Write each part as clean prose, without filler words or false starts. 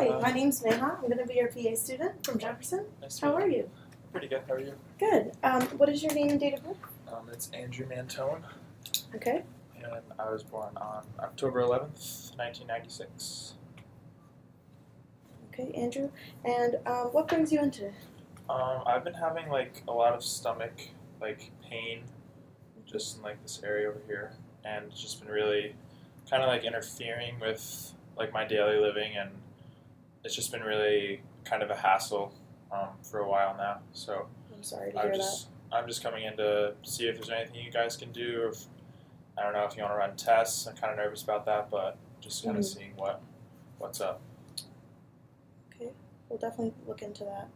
Hi, my name's Meha. I'm going to be your PA student from Jefferson. Nice to How meet are you? Pretty good. How are you? Good. What is your name and date of birth? It's Andrew Mantone, Okay. and I was born on October 11th, 1996. Okay, Andrew. And what brings you in today? I've been having like a lot of stomach pain, just in like this area over here, and it's just been really kind of like interfering with like my daily living, and it's just been really kind of a hassle for a while now. So I'm sorry to hear that. I'm just coming in to see if there's anything you guys can do. Or if, I don't know if you want to run tests. I'm kind of nervous about that, but just kind of seeing what's up. Okay, we'll definitely look into that.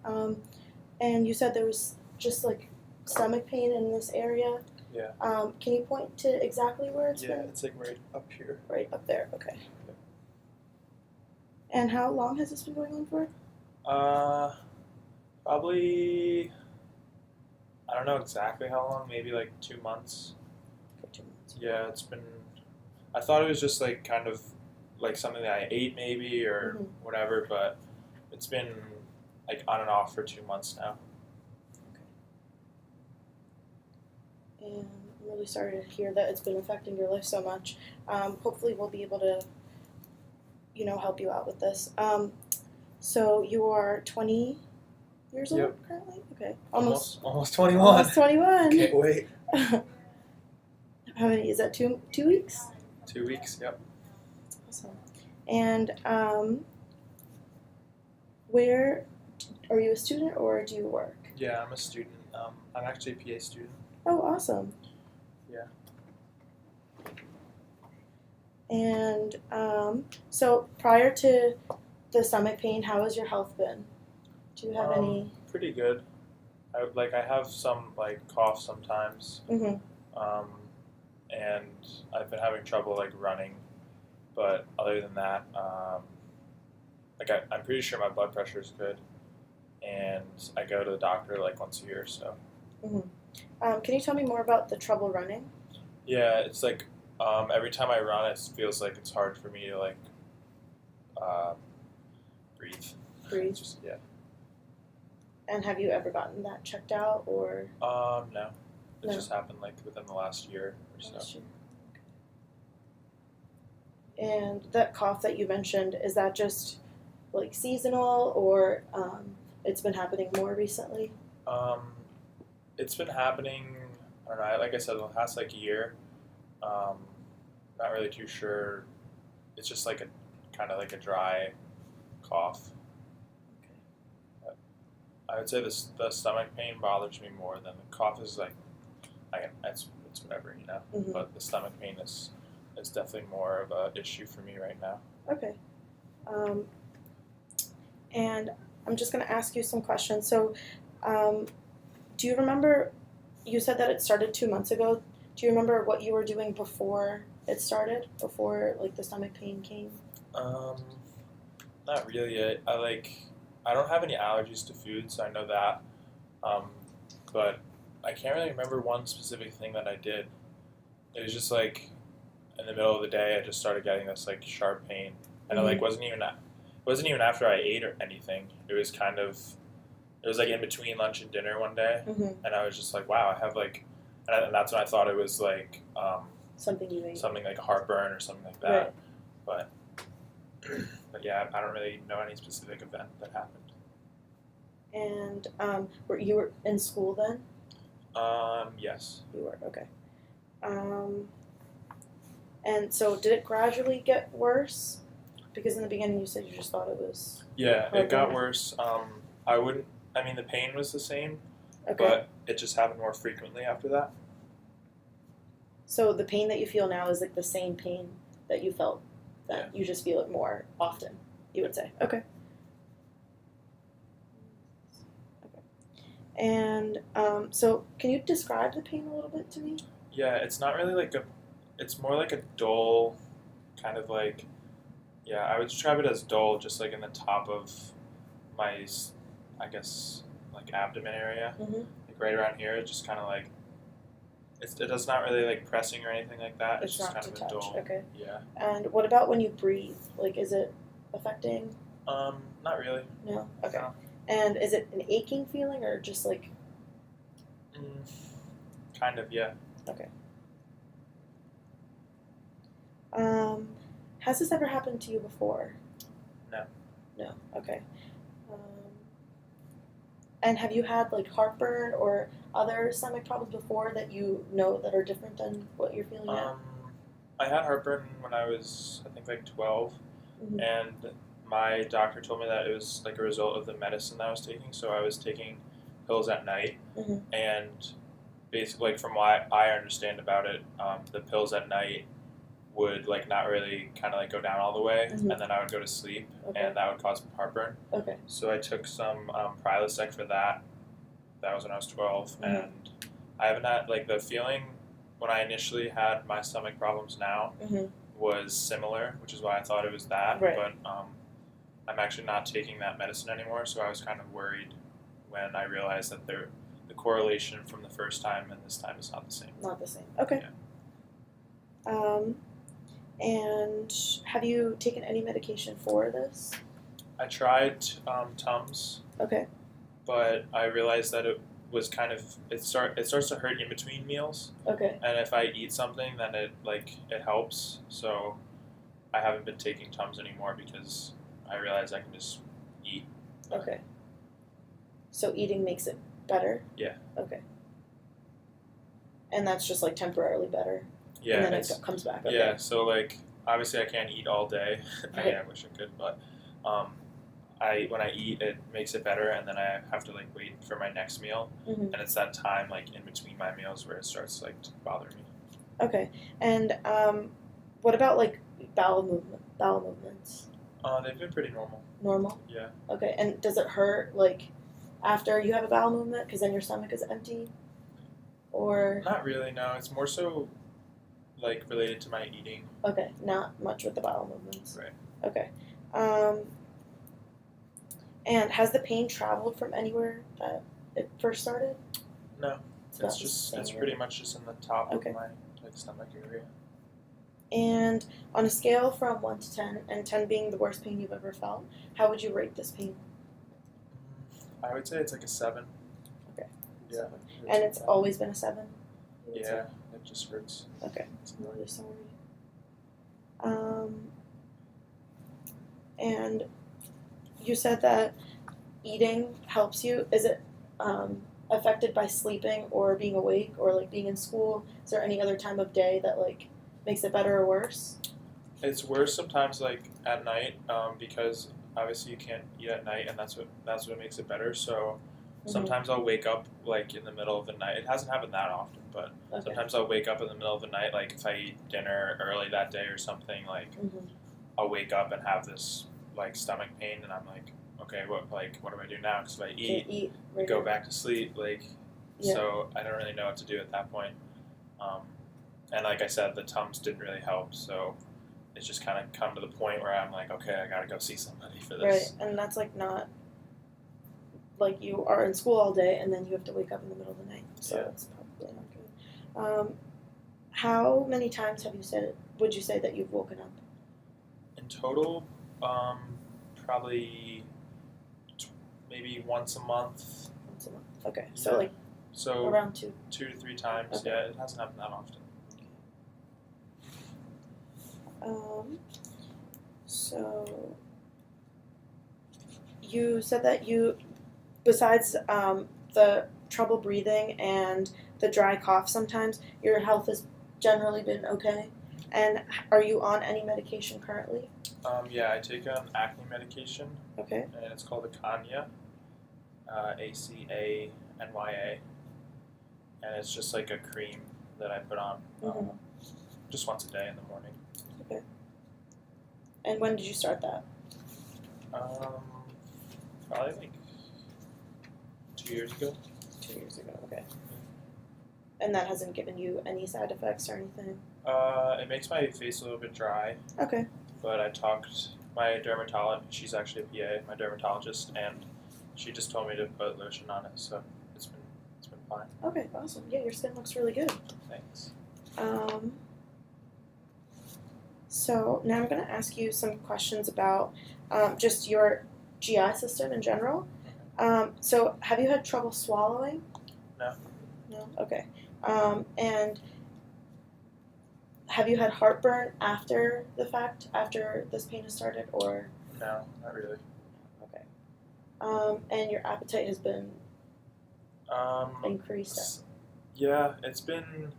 And you said there was just like stomach pain in this area. Yeah. Can you point to exactly where it's Yeah, been? it's like right up here. Right up there. Okay. And how long has this been going on for? Probably. I don't know exactly how long. Maybe like 2 months. For 2 months. Yeah, it's been. I thought it was just like kind of like something that I ate maybe or whatever, but it's been like on and off for 2 months now. Okay. And I'm really sorry to hear that it's been affecting your life so much. Hopefully we'll be able to, help you out with this. So you are 20 years old currently? Okay. Almost 21. Almost 21. Can't wait. How many? Is that 2 weeks? 2 weeks, yep. Awesome. And where are you a student or do you work? Yeah, I'm a student. I'm actually a PA student. Oh, awesome. Yeah. And so prior to the stomach pain, how has your health been? Do you have any? Pretty good. I have some like cough sometimes. And I've been having trouble like running, but other than that, I'm pretty sure my blood pressure is good, and I go to the doctor like once a year. So. Can you tell me more about the trouble running? Yeah, it's like every time I run, it feels like it's hard for me to like breathe. Breathe. Yeah. And have you ever gotten that checked out or? No. It just happened like within the last year or so. Last year. And that cough that you mentioned, is that just like seasonal or it's been happening more recently? It's been happening, I don't know, like I said, the past like year. Not really too sure. It's just like kind of like a dry cough. Okay. But I would say the stomach pain bothers me more than the cough is like, it's whatever, But the stomach pain is definitely more of an issue for me right now. Okay. And I'm just going to ask you some questions. So, do you remember, you said that it started 2 months ago. Do you remember what you were doing before it started, before like the stomach pain came? Not really. I don't have any allergies to food, so I know that. But I can't really remember one specific thing that I did. It was just like in the middle of the day, I just started getting this like sharp pain, and it wasn't even after I ate or anything. It was like in between lunch and dinner one day, and I was just like, wow, I have like, and that's when I thought it was like something you ate, something like heartburn or something like that. Right. But yeah, I don't really know any specific event that happened. And you were in school then? Yes. You were, okay. And so did it gradually get worse? Because in the beginning you said you just thought it was... Yeah, it got worse. The pain was the same, but it just happened more frequently after that. So the pain that you feel now is like the same pain that you felt then? You just feel it more often, you would say? Okay. And so can you describe the pain a little bit to me? Yeah, it's not really it's more like a dull kind of like, I would describe it as dull, just like in the top of my, I guess, like abdomen area. Like right around here, it's just kind of like, it does not really like pressing or anything like that. It's just kind of a dull. Okay. Yeah. And what about when you breathe? Like, is it affecting? Not really. No? Okay. No. And is it an aching feeling or just like, Mm, kind of, yeah. okay. Um, has this ever happened to you before? No. No. Okay. Um, and have you had like heartburn or other stomach problems before that you know that are different than what you're feeling now? I had heartburn when I was, I think, like 12, Hmm. and my doctor told me that it was like a result of the medicine that I was taking. So I was taking pills at night, Hmm. and basically, like from what I understand about it, the pills at night would like not really kind of like go down all the way, Mhm. and then I would go to sleep, Okay. and that would cause heartburn. Okay. So I took some Prilosec for that. That was when I was 12, Mhm. and I haven't had like the feeling when I initially had my stomach problems now Hmm. was similar, which is why I thought it was that. Right. But I'm actually not taking that medicine anymore, so I was kind of worried when I realized that the correlation from the first time and this time is not the same. Not the same. Okay. And have you taken any medication for this? I tried Tums, Okay. but I realized that it was kind of it starts to hurt in between meals, Okay. and if I eat something, then it helps. So I haven't been taking Tums anymore because I realize I can just eat. Okay. So eating makes it better? Yeah. Okay. And that's just like temporarily better? Yeah, And then it comes back? Okay. yeah. So like obviously I can't eat all day. I mean, Right. I wish I could, but when I eat, it makes it better, and then I have to like wait for my next meal, Hmm. and it's that time like in between my meals where it starts like to bother me. Okay. And what about like bowel movements? They've been pretty normal. Normal? Yeah. Okay. And does it hurt like after you have a bowel movement because then your stomach is empty? Or Not really. No, it's more so like related to my eating. okay, not much with the bowel movements. Right. Okay. And has the pain traveled from anywhere that it first started? No, About the it's same pretty much just in the top Okay. of my like stomach area. And on a scale from 1 to 10, and 10 being the worst pain you've ever felt, how would you rate this pain? I would say it's like a 7. Okay. Yeah. 7. And it's always been a 7? Yeah, it just hurts. Okay. I'm really sorry. And you said that eating helps you. Is it affected by sleeping or being awake or like being in school? Is there any other time of day that like makes it better or worse? It's worse sometimes like at night because obviously you can't eat at night, and that's what makes it better. So sometimes I'll wake up like in the middle of the night. It hasn't happened that often, but Okay. sometimes I'll wake up in the middle of the night, like if I eat dinner early that day or something, like I'll wake up and have this like stomach pain, and I'm like, okay, what do I do now? Because if I Can't eat, eat right go now. back to sleep, like Yeah. so I don't really know what to do at that point. And like I said, the Tums didn't really help, so it's just kind of come to the point where I'm like, okay, I gotta go see somebody for Right, this. and that's like not like you are in school all day and then you have to wake up in the middle of the night, so Yeah. that's probably not good. How many times would you say that you've woken up? In total, probably maybe once a month. Once a month. Okay, so Yeah. like So around 2. 2 to 3 times. Okay. Yeah, it hasn't happened that often. So you said that besides the trouble breathing and the dry cough sometimes, your health has generally been okay. And are you on any medication currently? Yeah, I take an acne medication, Okay. and it's called Acanya, Acanya, and it's just like a cream that I put on just once a day in the morning. Okay. And when did you start that? Probably like 2 years ago. 2 years ago. Okay. And that hasn't given you any side effects or anything? It makes my face a little bit dry. Okay. But I talked my dermatologist. She's actually a PA, my dermatologist, and she just told me to put lotion on it. So it's been fine. Okay. Awesome. Yeah, your skin looks really good. Thanks. So now I'm going to ask you some questions about just your GI system in general. So have you had trouble swallowing? No. No? Okay. And have you had heartburn after the fact, after this pain has started, or? No, not really. Okay. And your appetite has been increased? Yeah, it's been,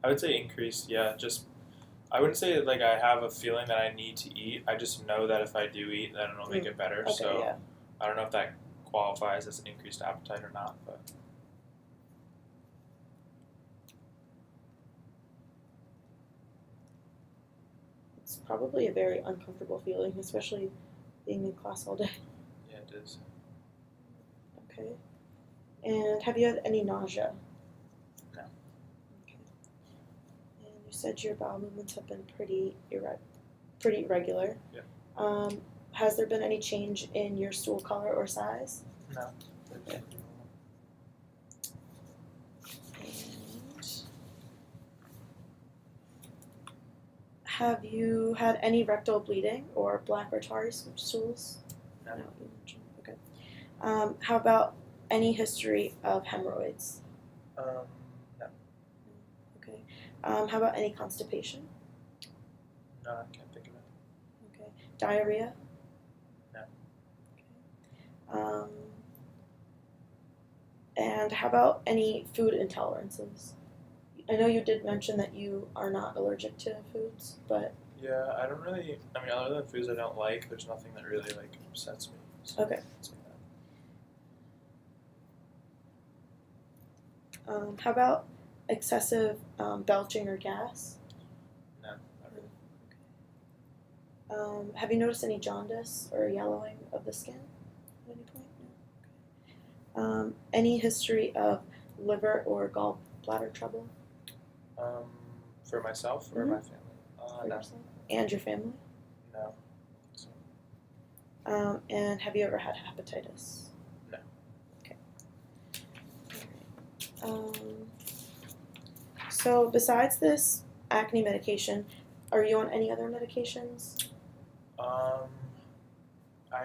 I would say increased, yeah. Just, I wouldn't say like I have a feeling that I need to eat. I just know that if I do eat, then it'll make it better. Okay, So yeah. I don't know if that qualifies as increased appetite or not, but It's probably a very uncomfortable feeling, especially being in class all day. yeah, it is. Okay. And have you had any nausea? No. Okay. And you said your bowel movements have been pretty irregular. Yeah. Has there been any change in your stool color or size? No. Okay. Have you had any rectal bleeding or black or tarry stools? No. You mentioned. Okay. How about any history of hemorrhoids? No. Okay. How about any constipation? No, I can't think of it. Okay. Diarrhea? No. Okay. And how about any food intolerances? I know you did mention that you are not allergic to foods, but Yeah, I don't really, I mean, other than foods I don't like, there's nothing that really like upsets me. So okay. it's like that. How about excessive belching or gas? No, not really. Have you noticed any jaundice or yellowing of the skin at any point? No. Okay. Any history of liver or gallbladder trouble? For myself or my family? For No. yourself? And your family? No. So, And have you ever had hepatitis? no. Okay. So besides this acne medication, are you on any other medications? I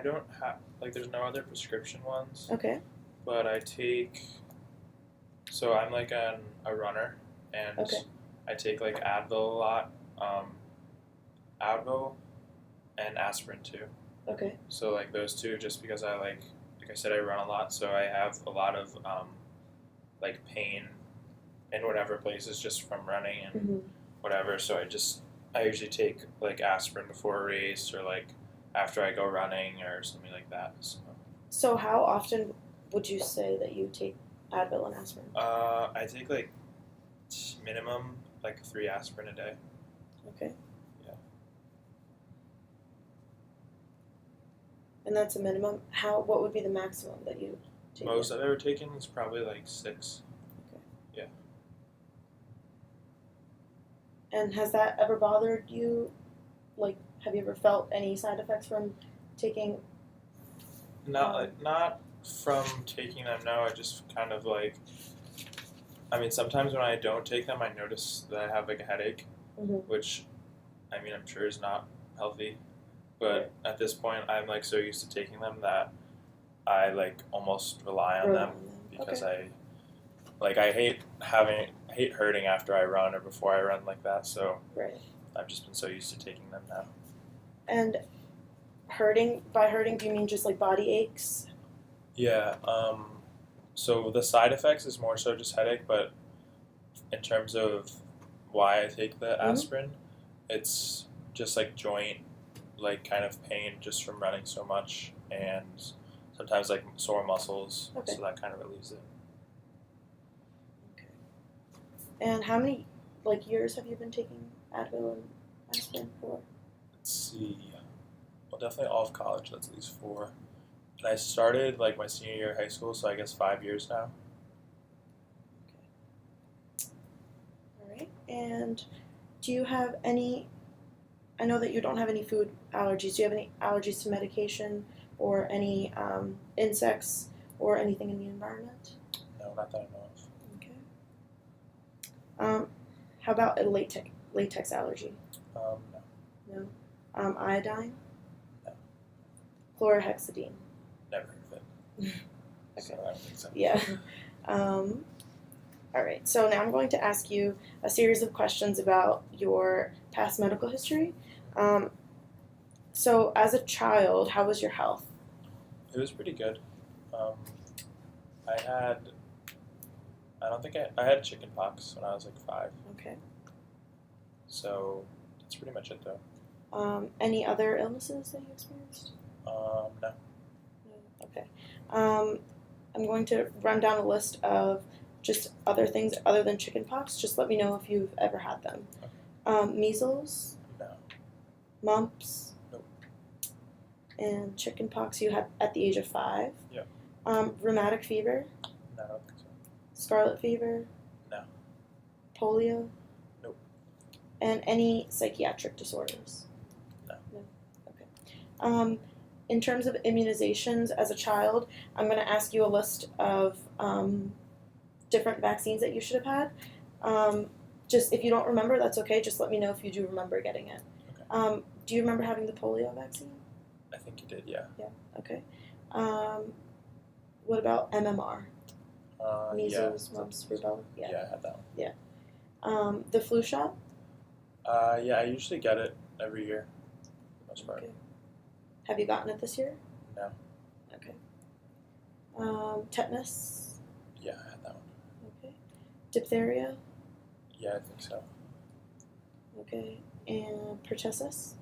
don't have, like, there's no other prescription ones, Okay. but I take, so I'm like a runner, and Okay. I take like Advil a lot, Advil and aspirin too. Okay. So like those two, just because I like I said, I run a lot, so I have a lot of like pain in whatever places just from running and whatever. So I usually take like aspirin before a race or like after I go running or something like that. So how often would you say that you take Advil and aspirin? I take like minimum like 3 aspirin a day. Okay. Yeah. And that's a minimum. What would be the maximum that you take? Most I've ever taken is probably like 6. Okay. Yeah. And has that ever bothered you? Like, have you ever felt any side effects from taking? Not from taking them. No, I just kind of like. I mean, sometimes when I don't take them, I notice that I have like a headache, which, I mean, I'm sure is not healthy. But at this point, I'm like so used to taking them that I like almost rely on them because I hate hurting after I run or before I run like that. So I've just been so used to taking them now. And by hurting, do you mean just like body aches? Yeah. So the side effects is more so just headache, but in terms of why I take the aspirin, it's just like joint, like kind of pain just from running so much, and sometimes like sore muscles. So that kind of relieves it. Okay. And how many years have you been taking Advil and aspirin for? Let's see. Well, definitely all of college. That's at least 4. And I started like my senior year of high school, so I guess 5 years now. Okay. All right. And do you have any? I know that you don't have any food allergies. Do you have any allergies to medication or any insects or anything in the environment? No, not that I know of. Okay. How about a latex allergy? No. No. No. Iodine? No. Chlorhexidine? Never heard of it. Okay. So I don't think so. Yeah. All right. So now I'm going to ask you a series of questions about your past medical history. So as a child, how was your health? It was pretty good. Um, I had, I don't think I had chicken pox when I was like 5. Okay. So that's pretty much it though. Any other illnesses that you experienced? No. No. Okay. I'm going to run down a list of just other things other than chicken pox. Just let me know if you've ever had them. Measles, No. mumps, Nope. and chicken pox you had at the age of 5. Yep. Rheumatic fever, No, I don't think so. scarlet fever, No. polio, Nope. and any psychiatric disorders. No. Okay. In terms of immunizations as a child, I'm going to ask you a list of different vaccines that you should have had. Just if you don't remember, that's okay. Just let me know if you do remember getting it. Okay. Do you remember having the polio vaccine? I think you did, yeah. Yeah. Okay. What about MMR? Measles, yeah. mumps, rubella. Yeah. Yeah, I had that one. The flu shot. Yeah, I usually get it every year, for the most part. Okay. Have you gotten it this year? No. Okay. Tetanus. Yeah, I had that one. Okay. Diphtheria. Yeah, I think so. Okay. And pertussis.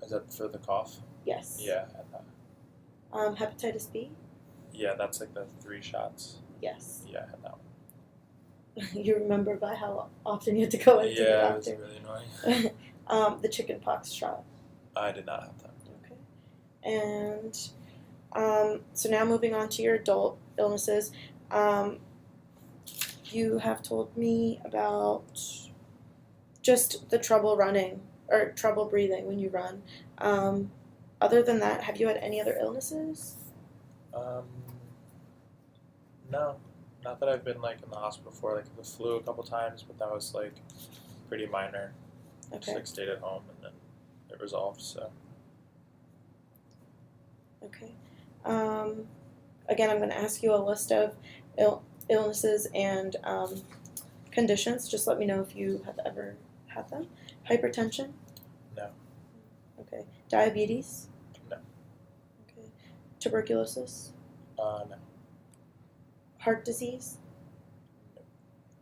Is that for the cough? Yes. Yeah, I had that. Hepatitis B. Yeah, that's like the 3 shots. Yes. Yeah, I had that one. You remember by how often you had to go into the Yeah, it was doctor. really annoying. The chicken pox shot. I did not have that. Okay. And so now moving on to your adult illnesses. You have told me about just the trouble running or trouble breathing when you run. Other than that, have you had any other illnesses? No. Not that I've been like in the hospital for, like the flu a couple times, but that was like pretty minor. Just Okay. like stayed at home and then it resolved, so. Okay. Again, I'm going to ask you a list of illnesses and conditions. Just let me know if you have ever had them. Hypertension? No. Okay. Diabetes? No. Okay. Tuberculosis? No. Heart disease?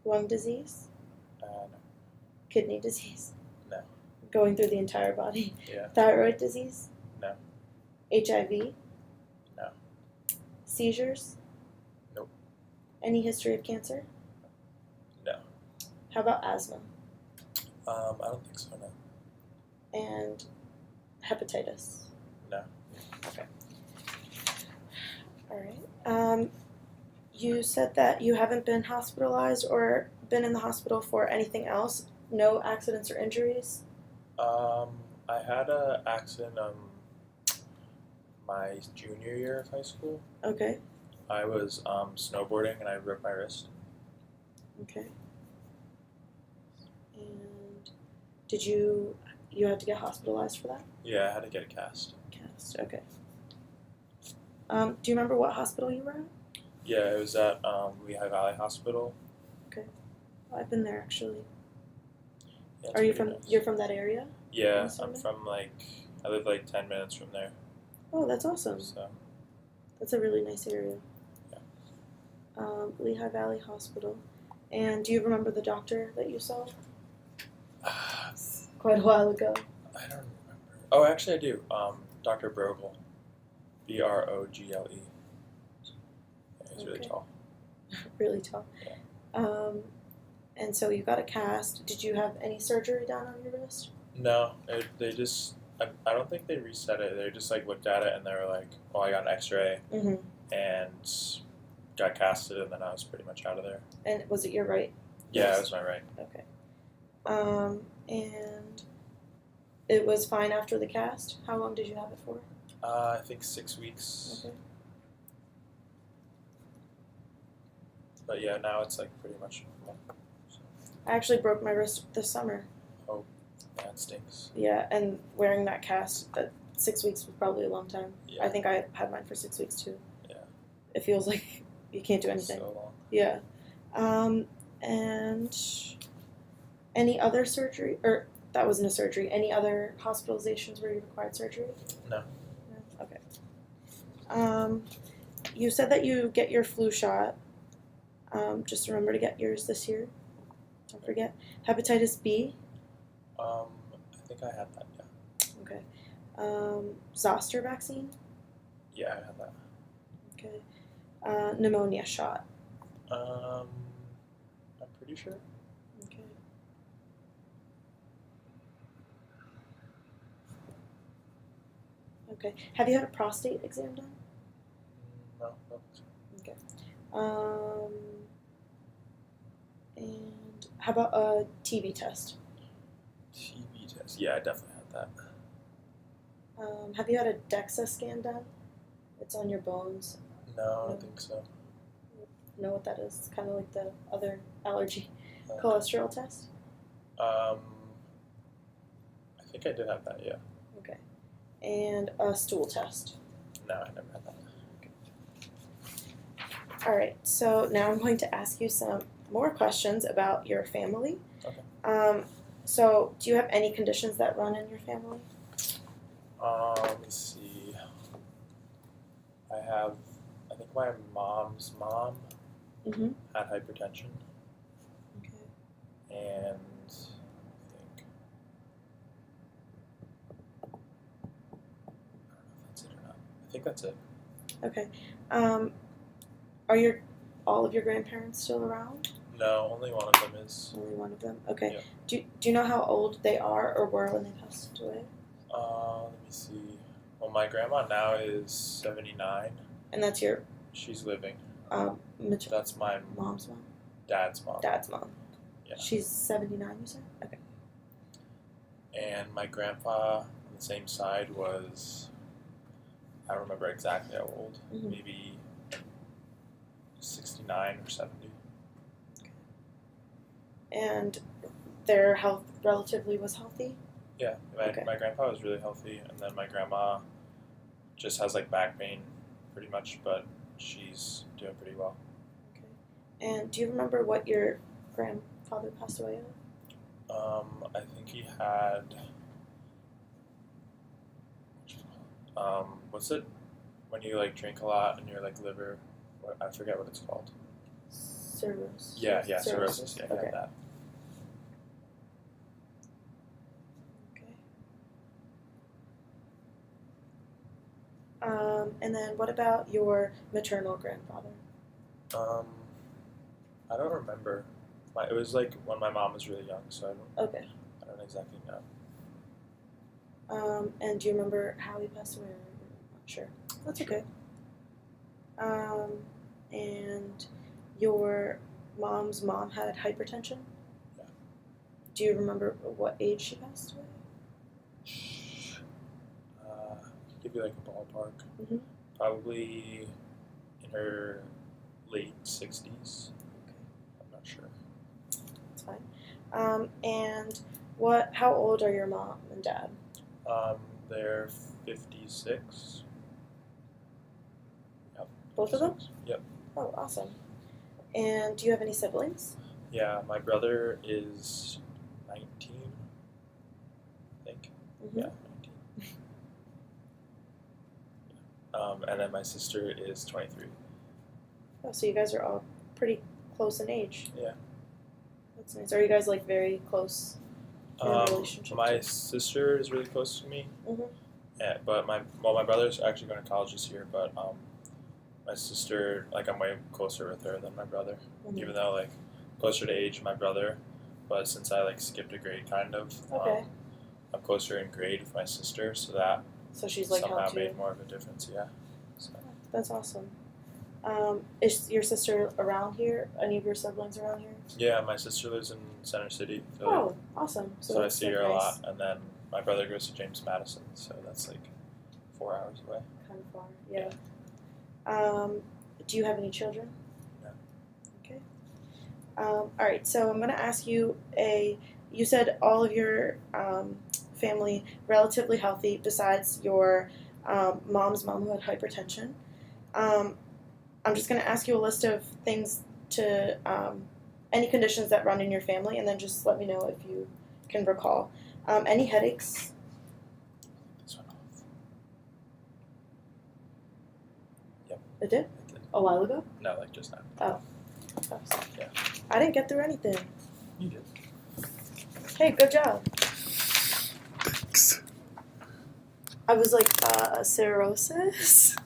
Lung disease? No. Kidney disease? No. Going through the entire body? Yeah. Thyroid disease? No. HIV? No. Seizures? Nope. Any history of cancer? No. How about asthma? I don't think so, no. And hepatitis? No. Okay. All right. You said that you haven't been hospitalized or been in the hospital for anything else? No accidents or injuries? I had an accident my junior year of high school. Okay. I was snowboarding and I broke my wrist. Okay. And did you had to get hospitalized for that? Yeah, I had to get a cast. Cast. Okay. Do you remember what hospital you were at? Yeah, it was at Lehigh Valley Hospital. Oh, I've been there actually. Yeah, it's Are you pretty from? nice. You're from that area? Yeah, Minnesota? I'm from I live like 10 minutes from there. Oh, that's awesome. So, That's a really nice area. Yeah. Lehigh Valley Hospital. And do you remember the doctor that you saw? Quite a while ago. I don't remember. Oh, actually I do. Dr. Brogle. Brogle. Yeah, he's really Okay. tall. Really tall. Yeah. And so you got a cast. Did you have any surgery done on your wrist? No, they just, I don't think they reset it. They just like looked at it and they were like, well, I got an x-ray Mm-hmm. and got casted and then I was pretty much out of there. And was it your right? Yeah, Yes. it was my right. Okay. And it was fine after the cast? How long did you have it for? I think 6 weeks. Okay. But yeah, now it's like pretty much normal. So. I actually broke my wrist this summer. Oh. That stinks. Yeah, and wearing that cast, 6 weeks was probably a long time. Yeah. I think I had mine for 6 weeks too. Yeah. It feels like you can't do anything. So long. Yeah. And any other surgery, or that wasn't a surgery, any other hospitalizations where you required surgery? No. No? Okay. You said that you get your flu shot. Just remember to get yours this year. Don't forget. Hepatitis B. I think I had that. Yeah. Okay. Zoster vaccine. Yeah, I had that. Okay. Pneumonia shot. I'm pretty sure. Okay. Okay. Have you had a prostate exam done? No. Okay. And how about a TB test? TB test. Yeah, I definitely had that. Have you had a DEXA scan done? It's on your bones. No, I don't think so. Know what that is? It's kind of like the other allergy Uh, cholesterol test. I think I did have that. Yeah. Okay. And a stool test. No, I never had that. All right. So now I'm going to ask you some more questions about your family. Okay. So do you have any conditions that run in your family? Let me see. I think my mom's mom Mm-hmm. had hypertension, Okay. and I think that's it. Okay. Are all of your grandparents still around? No, only one of them is. Only one of them. Okay. Yeah. Do you know how old they are or were when they passed away? Let me see. Well, my grandma now is 79. And that's your She's living. maternal That's my mom's mom. dad's mom. Dad's mom. Yeah. She's 79. You said. Okay. And my grandpa on the same side was, I don't remember exactly how old, Mhm. maybe 69 or 70. And their health relatively was healthy. Yeah, Okay. my grandpa was really healthy, and then my grandma just has like back pain pretty much, but she's doing pretty well. Okay. And do you remember what your grandfather passed away of? I think he had, what's it when you like drink a lot and your like liver, I forget what it's called. Cirrhosis. Yeah, cirrhosis. Yeah, he Okay. had that. Okay. And then what about your maternal grandfather? I don't remember. It was like when my mom was really young, so Okay. I don't exactly know. And do you remember how he passed away? I'm not sure. That's okay. And your mom's mom had hypertension? Yeah. Do you remember what age she passed away? Give you like a ballpark. Mhm. Probably in her late 60s. Okay. I'm not sure. That's fine. And how old are your mom and dad? They're 56. Yep. Both of them? Yep. Oh, awesome. And do you have any siblings? Yeah, my brother is 19, I think. Mm-hmm. Yeah, 19. And then my sister is 23. Oh, so you guys are all pretty close in age. Yeah. That's nice. Are you guys like very close in relationship? My sister is really close to me. Mhm. Yeah, but my brother's actually going to college this year, but my sister, like, I'm way closer with her than my brother, Mhm. even though like closer to age my brother, but since I like skipped a grade kind of, Okay. I'm closer in grade with my sister, so that So she's like somehow helped you. made more of a difference. Yeah. So, That's awesome. Is your sister around here? Any of your siblings around here? yeah, my sister lives in Center City, Philly, Oh, awesome. so I that's, see like, her a nice. lot, and then my brother goes to James Madison, so that's like 4 hours away. Kind of far. Yeah. Do you have any children? No. Okay. All right. So I'm going to ask you a you said all of your family relatively healthy besides your mom's mom who had hypertension. I'm just going to ask you a list of things to any conditions that run in your family, and then just let me know if you can recall. Any headaches? This went off. It did? A while ago? No, like just now. Oh. Yeah. I didn't get through anything. You did. Hey, good job. Thanks. I was like, cirrhosis?